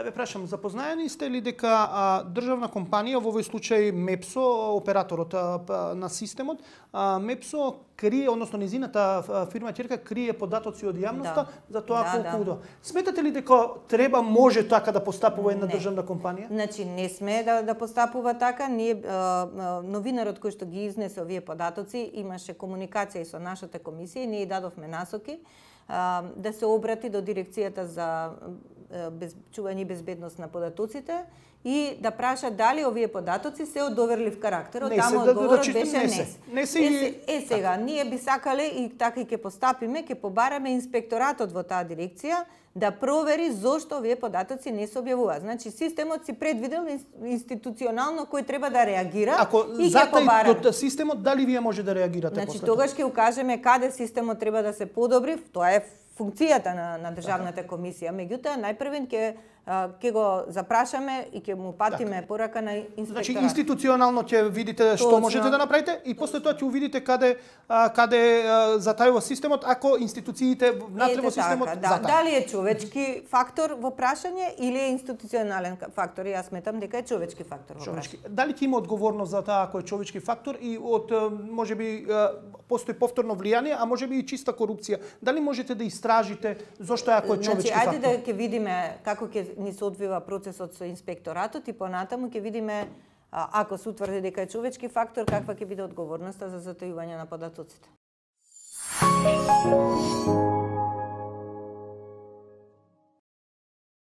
ве прашам, запознаени сте ли дека државна компанија, во овој случај МЕПСО, операторот на системот, МЕПСО крие, односно низината фирма ќерка крие податоци од јавноста за тоа колку удо. Сметате ли дека треба, може така да постапува една државна компанија? Значи не сме да постапува така. Ние новинарот кој што ги изнесе овие податоци имаше комуникација и со нашата комисија и ние дадовме насоки да се обрати до дирекцијата за чување и безбедност на податоците и да праша дали овие податоци се од доверлив карактер. Таму одговорот беше не. Сега, ние би сакале и така и ќе постапиме, ќе побараме инспекторатот во таа дирекција да провери зошто овие податоци не се објавуваат. Значи, системот си предвидел институционално кој треба да реагира и ќе побара. Ако системот, дали вие може да реагирате? Значи, тогаш ќе укажеме каде системот треба да се подобри. Тоа е функцијата на државната комисија. Меѓутоа, најпрвен ќе го запрашаме и ќе му патиме порака на инспекторат. Значи, институционално ќе видите што можете да направите и после тоа ќе увидите каде затајува системот, ако институциите внатре во системот затајува. Дали е човечки фактор во прашање или е институционален фактор? Јас сметам дека е човечки фактор во прашање. Дали ќе има одговорност за таа ако е човечки фактор и од можеби постои повторно влијание, а можеби и чиста корупција? Дали можете да истражите зошто ако е човечки фактор? Значи, ајде да ќе видиме како ќе ни се одвива процесот со инспекторатот и понатаму ќе видиме ако се утврди дека е човечки фактор, каква ќе биде одговорноста за затајување на податоците.